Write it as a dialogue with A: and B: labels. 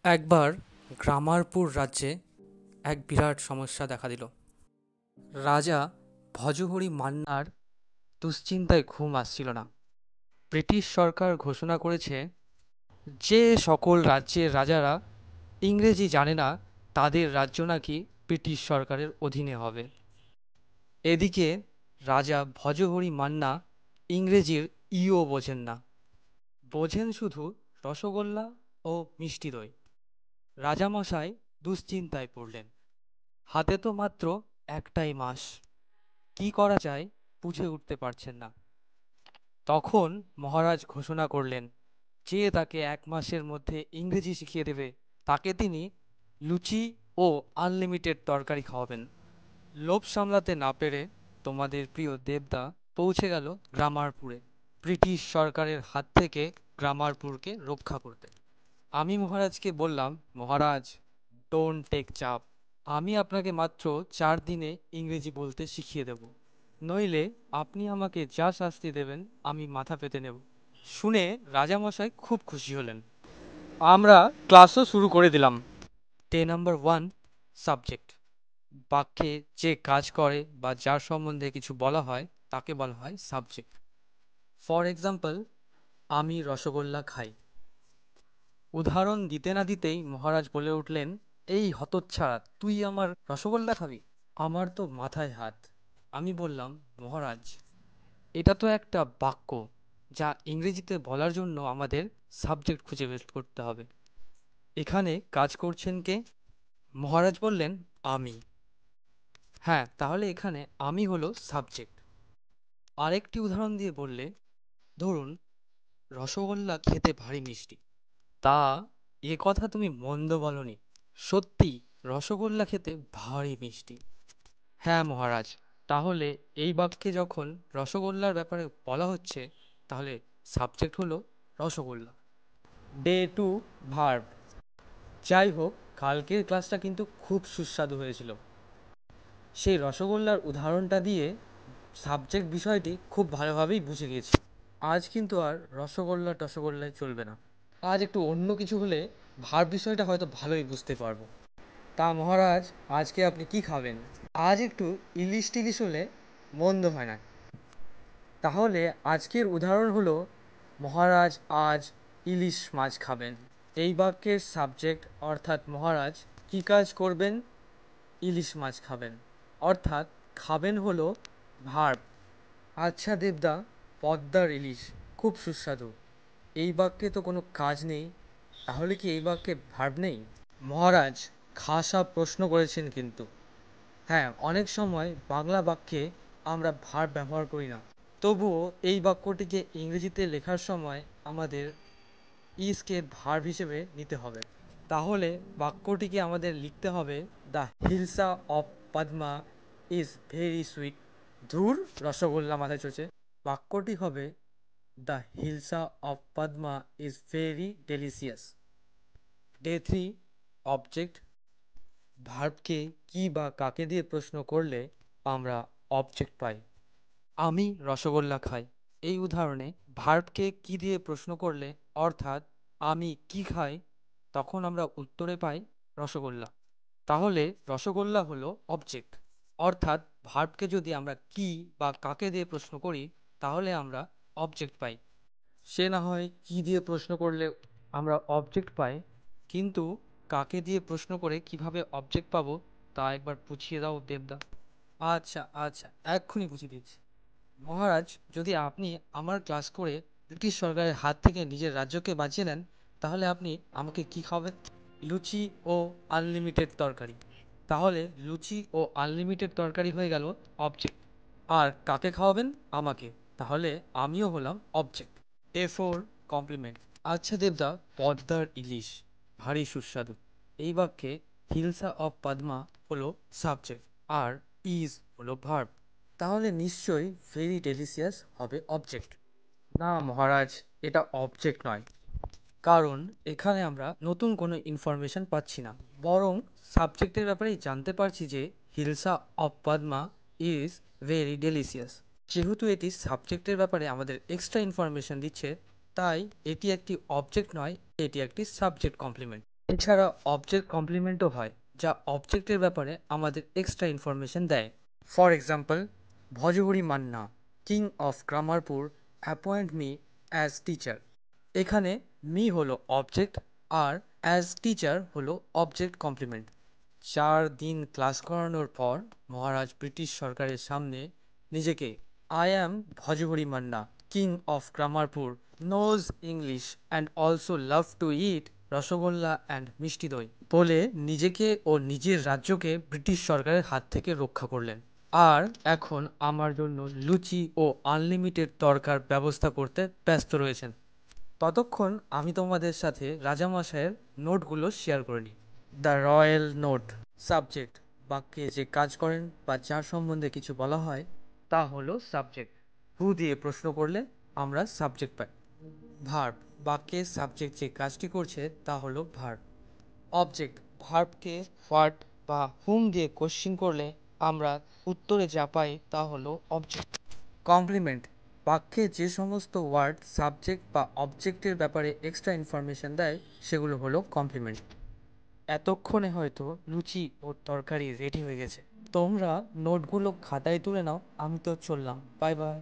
A: একবার গ্রামারপুর রাজ্যে এক বিরাট সমস্যা দেখা দিল। রাজা ভজহরি মান্নার দুশ্চিন্তায় ঘুম আসছিল না। ব্রিটিশ সরকার ঘোষণা করেছে যে সকল রাজ্যের রাজারা ইংরেজি জানে না তাদের রাজ্য নাকি ব্রিটিশ সরকারের অধীনে হবে। এদিকে রাজা ভজহরি মান্না ইংরেজির ইও বোঝেন না, বোঝেন শুধু রসগোল্লা ও মিষ্টি দই। রাজামশাই দুশ্চিন্তায় পড়লেন। হাতে তো মাত্র একটাই মাস, কি করা যায় বুঝে উঠতে পারছেন না। তখন মহারাজ ঘোষণা করলেন যে তাকে 1 মাসের মধ্যে ইংরেজি শিখিয়ে দেবে তাকে তিনি লুচি ও আনলিমিটেড তরকারি খাওয়াবেন। লোভ সামলাতে না পেরে তোমাদের প্রিয় দেবদা পৌঁছে গেল গ্রামারপুরে, ব্রিটিশ সরকারের হাত থেকে গ্রামারপুরকে রক্ষা করতে। আমি মহারাজকে বললাম, মহারাজ, ডোন্ট টেক চাপ, আমি আপনাকে মাত্র 4 দিনে ইংরেজি বলতে শিখিয়ে দেব, নইলে আপনি আমাকে যা শাস্তি দেবেন আমি মাথা পেতে নেব। শুনে রাজামশাই খুব খুশি হলেন। আমরা ক্লাসও শুরু করে দিলাম। Day number 1, subject. বাক্যে যে কাজ করে বা যার সম্বন্ধে কিছু বলা হয় তাকে বলা হয় সাবজেক্ট। ফর এক্সাম্পল, আমি রসগোল্লা খাই। উদাহরণ দিতে না দিতেই মহারাজ বলে উঠলেন, এই হতচ্ছাড়া, তুই আমার রসগোল্লা খাবি? আমার তো মাথায় হাত। আমি বললাম, মহারাজ, এটা তো একটা বাক্য, যা ইংরেজিতে বলার জন্য আমাদের সাবজেক্ট খুঁজে বের করতে হবে। এখানে কাজ করছেন কে? মহারাজ বললেন, আমি। হ্যাঁ, তাহলে এখানে আমি হলো সাবজেক্ট। আরেকটি উদাহরণ দিয়ে বললে, ধরুন, রসগোল্লা খেতে ভারী মিষ্টি। তা এ কথা তুমি মন্দ বলনি, সত্যি রসগোল্লা খেতে ভারী মিষ্টি। হ্যাঁ মহারাজ, তাহলে এই বাক্যে যখন রসগোল্লার ব্যাপারে বলা হচ্ছে, তাহলে সাবজেক্ট হলো রসগোল্লা। Day 2, verb. যাই হোক, কালকের ক্লাসটা কিন্তু খুব সুস্বাদু হয়েছিল। সেই রসগোল্লার উদাহরণটা দিয়ে সাবজেক্ট বিষয়টি খুব ভালোভাবেই বুঝে গেছি। আজ কিন্তু আর রসগোল্লা টসগোল্লায় চলবে না। আজ একটু অন্য কিছু হলে ভার্ব বিষয়টা হয়তো ভালোই বুঝতে পারবো। তা মহারাজ, আজকে আপনি কি খাবেন? আজ একটু ইলিশ টিলিশ হলে মন্দ হয় না। তাহলে আজকের উদাহরণ হলো, মহারাজ আজ ইলিশ মাছ খাবেন। এই বাক্যের সাবজেক্ট অর্থাৎ মহারাজ কি কাজ করবেন? ইলিশ মাছ খাবেন, অর্থাৎ খাবেন হলো ভার্ব। আচ্ছা দেবদা, পদ্মার ইলিশ খুব সুস্বাদু, এই বাক্যে তো কোনো কাজ নেই, তাহলে কি এই বাক্যে ভার্ব নেই? মহারাজ, খাসা প্রশ্ন করেছেন কিন্তু। হ্যাঁ, অনেক সময় বাংলা বাক্যে আমরা ভার্ব ব্যবহার করি না, তবুও এই বাক্যটিকে ইংরেজিতে লেখার সময় আমাদের ইজকে ভার্ব হিসেবে নিতে হবে। তাহলে বাক্যটিকে আমাদের লিখতে হবে, the hilsa of Padma is very sweet. ধুর, রসগোল্লা মাথায় চলছে। বাক্যটি হবে, the hilsa of Padma is very delicious. Day 3, object. ভার্বকে কি বা কাকে দিয়ে প্রশ্ন করলে আমরা অবজেক্ট পাই। আমি রসগোল্লা খাই, এই উদাহরণে ভার্বকে কি দিয়ে প্রশ্ন করলে, অর্থাৎ আমি কি খাই, তখন আমরা উত্তরে পাই রসগোল্লা। তাহলে রসগোল্লা হলো অবজেক্ট, অর্থাৎ ভার্বকে যদি আমরা কি বা কাকে দিয়ে প্রশ্ন করি তাহলে আমরা অবজেক্ট পাই। সে না হয় কি দিয়ে প্রশ্ন করলে আমরা অবজেক্ট পাই, কিন্তু কাকে দিয়ে প্রশ্ন করে কিভাবে অবজেক্ট পাবো তা একবার বুঝিয়ে দাও দেবদা। আচ্ছা আচ্ছা, এক্ষুনি বুঝিয়ে দিচ্ছি। মহারাজ, যদি আপনি আমার ক্লাস করে ব্রিটিশ সরকারের হাত থেকে নিজের রাজ্যকে বাঁচিয়ে নেন, তাহলে আপনি আমাকে কি খাওয়াবেন? লুচি ও আনলিমিটেড তরকারি। তাহলে লুচি ও আনলিমিটেড তরকারি হয়ে গেল অবজেক্ট। আর কাকে খাওয়াবেন? আমাকে। তাহলে আমিও হলাম অবজেক্ট। A4, complement. আচ্ছা দেবদা, পদ্মার ইলিশ ভারী সুস্বাদু, এই বাক্যে হিলসা অফ পদ্মা হলো সাবজেক্ট আর ইজ হলো ভার্ব। তাহলে নিশ্চয়ই ভেরি ডেলিসিয়াস হবে অবজেক্ট। না মহারাজ, এটা অবজেক্ট নয়, কারণ এখানে আমরা নতুন কোনো ইনফরমেশন পাচ্ছি না, বরং সাবজেক্টের ব্যাপারেই জানতে পারছি যে hilsa of Padma is very delicious. যেহেতু এটি সাবজেক্টের ব্যাপারে আমাদের এক্সট্রা ইনফরমেশন দিচ্ছে, তাই এটি একটি অবজেক্ট নয়, এটি একটি সাবজেক্ট কমপ্লিমেন্ট। এছাড়া অবজেক্ট কমপ্লিমেন্টও হয়, যা অবজেক্টের ব্যাপারে আমাদের এক্সট্রা ইনফরমেশন দেয়। For example, Bhajahari Manna, king of Grammarpur, appoint me as teacher. এখানে মি হলো অবজেক্ট আর অ্যাজ টিচার হলো অবজেক্ট কমপ্লিমেন্ট। 4 দিন ক্লাস করানোর পর মহারাজ ব্রিটিশ সরকারের সামনে নিজেকে I am Bhajahari Manna, king of Grammarpur, knows English and also love to eat rasgulla and mishti doi বলে নিজেকে ও নিজের রাজ্যকে ব্রিটিশ সরকারের হাত থেকে রক্ষা করলেন। আর এখন আমার জন্য লুচি ও আনলিমিটেড তরকার ব্যবস্থা করতে ব্যস্ত রয়েছেন। ততক্ষণ আমি তোমাদের সাথে রাজামশাইয়ের নোটগুলো শেয়ার করে নিই। The royal note. সাবজেক্ট, বাক্যে যে কাজ করেন বা যার সম্বন্ধে কিছু বলা হয় তা হলো সাবজেক্ট। হু দিয়ে প্রশ্ন করলে আমরা সাবজেক্ট পাই। ভার্ব, বাক্যে সাবজেক্ট যে কাজটি করছে তা হলো ভার্ব। অবজেক্ট, ভার্বকে হোয়াট বা হুম দিয়ে কোশ্চিন করলে আমরা উত্তরে যা পাই তা হলো অবজেক্ট। কমপ্লিমেন্ট, বাক্যে যে সমস্ত ওয়ার্ড সাবজেক্ট বা অবজেক্টের ব্যাপারে এক্সট্রা ইনফরমেশন দেয় সেগুলো হলো কমপ্লিমেন্ট। এতক্ষণে হয়তো লুচি ও তরকারি রেডি হয়ে গেছে। তোমরা নোটগুলো খাতায় তুলে নাও, আমি তো চললাম। Bye bye.